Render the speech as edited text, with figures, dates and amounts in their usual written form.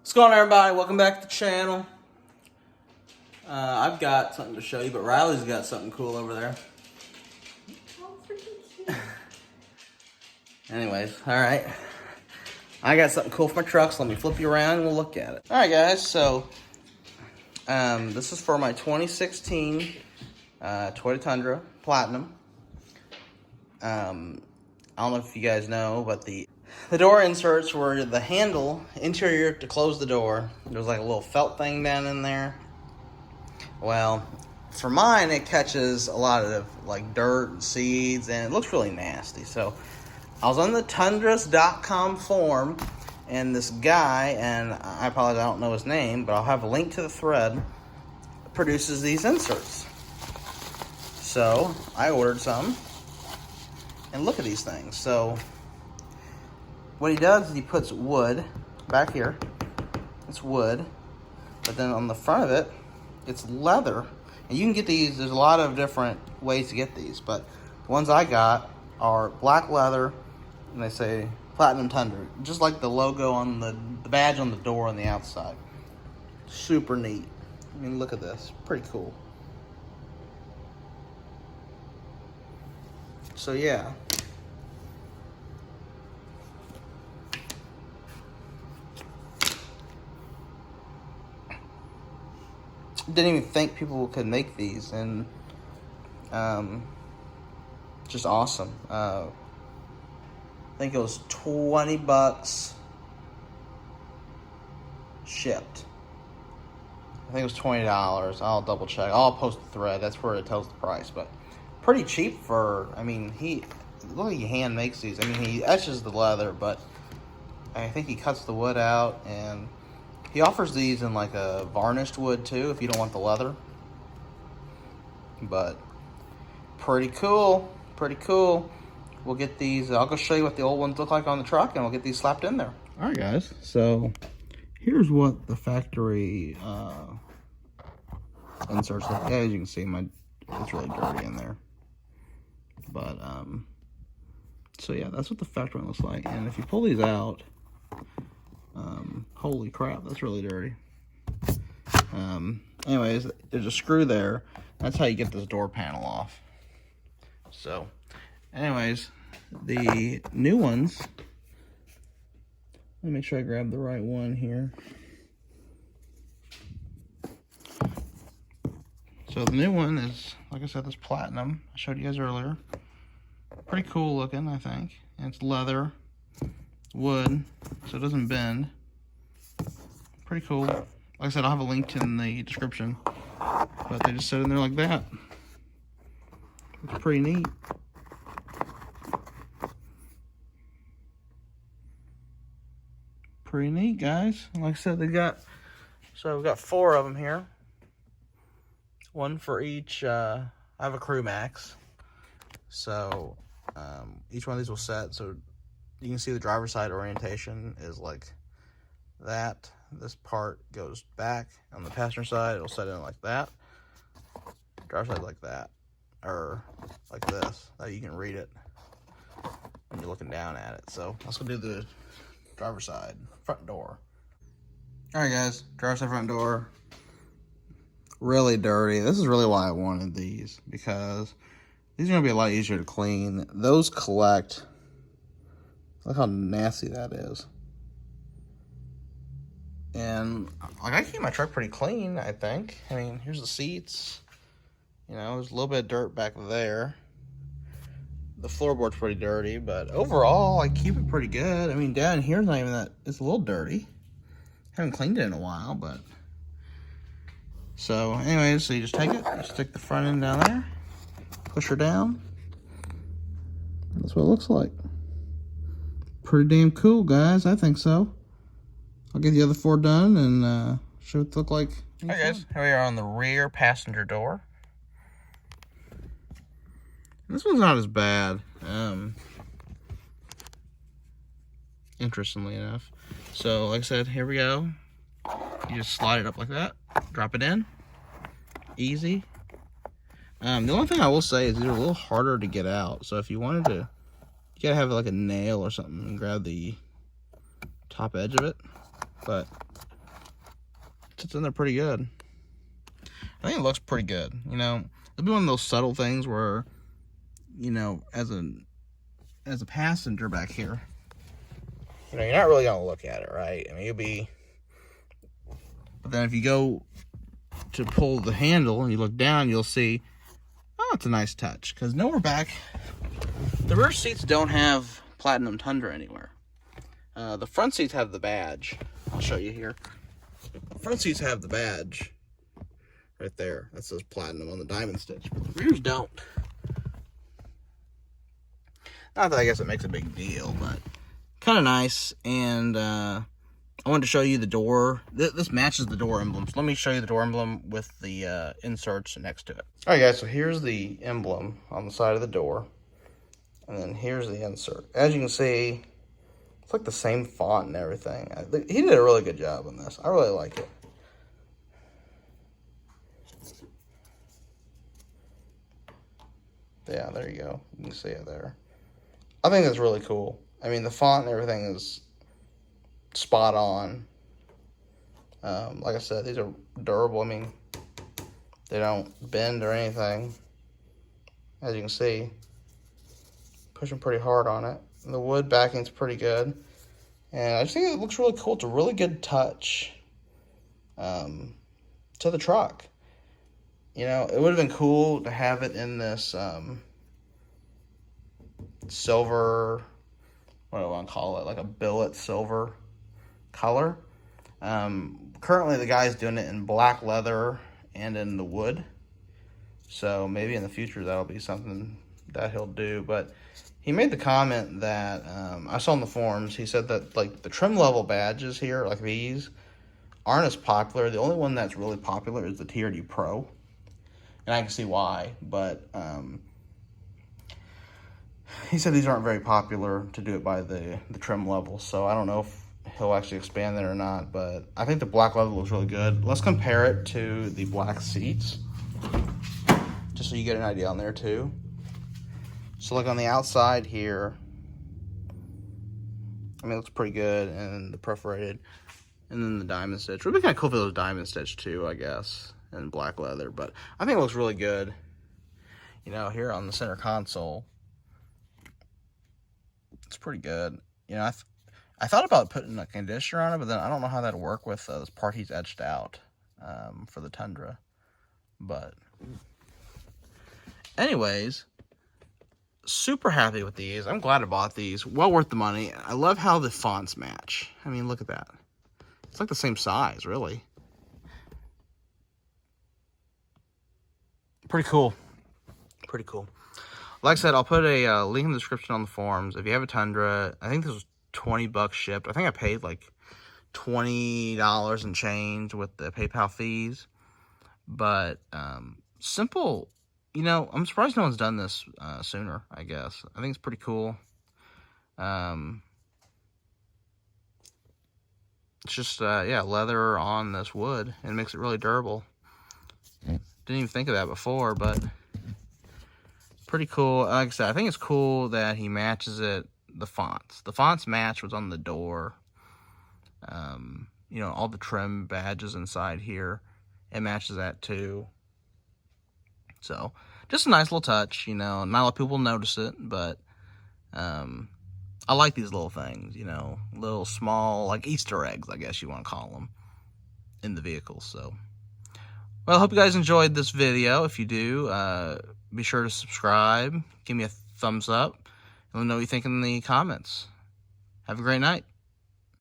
What's going on, everybody? Welcome back to the channel. I've got something to show you, but Riley's got something cool over there. Oh, freaking cute. Anyways, alright. I got something cool for my truck, so let me flip you around and we'll look at it. Alright guys, so this is for my 2016 Toyota Tundra Platinum. I don't know if you guys know, but the door inserts were the handle interior to close the door. There was like a little felt thing down in there. Well, for mine, it catches a lot of like dirt and seeds, and it looks really nasty. So I was on the tundras.com forum, and this guy, and I apologize, I don't know his name, but I'll have a link to the thread, produces these inserts. So I ordered some, and look at these things. So what he does is he puts wood back here. It's wood, but then on the front of it, it's leather. And you can get these, there's a lot of different ways to get these, but the ones I got are black leather, and they say Platinum Tundra, just like the logo on the badge on the door on the outside. Super neat. I mean, look at this, pretty cool. So yeah. Didn't even think people could make these, and just awesome. I think it was 20 bucks shipped. I think it was $20. I'll double check. I'll post the thread. That's where it tells the price, but pretty cheap for, I mean, look like he hand makes these. I mean, he etches the leather, but I think he cuts the wood out, and he offers these in like a varnished wood too, if you don't want the leather. But pretty cool, pretty cool. We'll get these, I'll go show you what the old ones look like on the truck, and we'll get these slapped in there. All right, guys, so here's what the factory inserts look like. As you can see, it's really dirty in there. But, so yeah, that's what the factory one looks like. And if you pull these out, holy crap, that's really dirty. Anyways, there's a screw there. That's how you get this door panel off. So, anyways, the new ones, let me make sure I grab the right one here. So the new one is, like I said, this Platinum. I showed you guys earlier. Pretty cool looking, I think. And it's leather, wood, so it doesn't bend. Pretty cool. Like I said, I'll have a link in the description. But they just sit in there like that. It's pretty neat. Pretty neat, guys. Like I said, we've got 4 of them here. One for each. I have a Crew Max. So each one of these will set. So you can see the driver's side orientation is like that. This part goes back. On the passenger side, it'll set in like that. Driver's side like that. Or like this. That you can read it when you're looking down at it. So let's go do the driver's side, front door. Alright guys, driver's side, front door. Really dirty. This is really why I wanted these, because these are going to be a lot easier to clean. Those collect. Look how nasty that is. And like, I keep my truck pretty clean, I think. I mean, here's the seats. You know, there's a little bit of dirt back there. The floorboard's pretty dirty, but overall, I keep it pretty good. I mean, down here's not even that, it's a little dirty. Haven't cleaned it in a while, but. So, anyways, so you just take it, you stick the front end down there, push her down. That's what it looks like. Pretty damn cool, guys. I think so. I'll get the other 4 done and show what it look like. Alright guys, here we are on the rear passenger door. This one's not as bad, interestingly enough. So, like I said, here we go. You just slide it up like that, drop it in, easy. The only thing I will say is these are a little harder to get out. So if you wanted to, you gotta have like a nail or something and grab the top edge of it. But sits in there pretty good. I think it looks pretty good. You know, it'll be one of those subtle things where, you know, as a passenger back here, you know, you're not really gonna look at it, right? I mean, you'll be. But then if you go to pull the handle and you look down, you'll see, oh, it's a nice touch. Because nowhere back, the rear seats don't have Platinum Tundra anywhere. The front seats have the badge. I'll show you here. The front seats have the badge right there. That says Platinum on the diamond stitch. But the rears don't. Not that I guess it makes a big deal, but kind of nice. And I wanted to show you the door. This matches the door emblem. So let me show you the door emblem with the inserts next to it. All right, guys. So here's the emblem on the side of the door. And then here's the insert. As you can see, it's like the same font and everything. He did a really good job on this. I really like it. Yeah, there you go. You can see it there. I think it's really cool. I mean, the font and everything is spot on. Like I said, these are durable. I mean, they don't bend or anything. As you can see, pushing pretty hard on it. The wood backing's pretty good. And I just think it looks really cool. It's a really good touch to the truck. You know, it would have been cool to have it in this silver, what do I want to call it? Like a billet silver color. Currently, the guy's doing it in black leather and in the wood. So maybe in the future that'll be something that he'll do. But he made the comment that I saw in the forums. He said that like the trim level badges here, like these, aren't as popular. The only one that's really popular is the TRD Pro. And I can see why, but he said these aren't very popular to do it by the trim level, so I don't know if he'll actually expand that or not, but I think the black leather looks really good. Let's compare it to the black seats, just so you get an idea on there too. So like on the outside here, I mean, it looks pretty good, and the perforated, and then the diamond stitch. It would be kind of cool if it was diamond stitch too, I guess. And black leather, but I think it looks really good. You know, here on the center console, it's pretty good. You know, I thought about putting a conditioner on it, but then I don't know how that'd work with this part he's etched out for the Tundra. But anyways, super happy with these. I'm glad I bought these. Well worth the money. I love how the fonts match. I mean, look at that. It's like the same size, really. Pretty cool. Pretty cool. Like I said, I'll put a link in the description on the forums. If you have a Tundra, I think this was $20 shipped. I think I paid like $20 and change with the PayPal fees. But simple, you know, I'm surprised no one's done this sooner, I guess. I think it's pretty cool. It's just, yeah, leather on this wood, and it makes it really durable. Didn't even think of that before, but pretty cool. Like I said, I think it's cool that he matches it, the fonts. The fonts match what's on the door. You know, all the trim badges inside here, it matches that too. So, just a nice little touch, you know. Not a lot of people notice it, but I like these little things, you know. Little small, like Easter eggs, I guess you want to call them, in the vehicle, so. Well, I hope you guys enjoyed this video. If you do, be sure to subscribe, give me a thumbs up, and let me know what you think in the comments. Have a great night.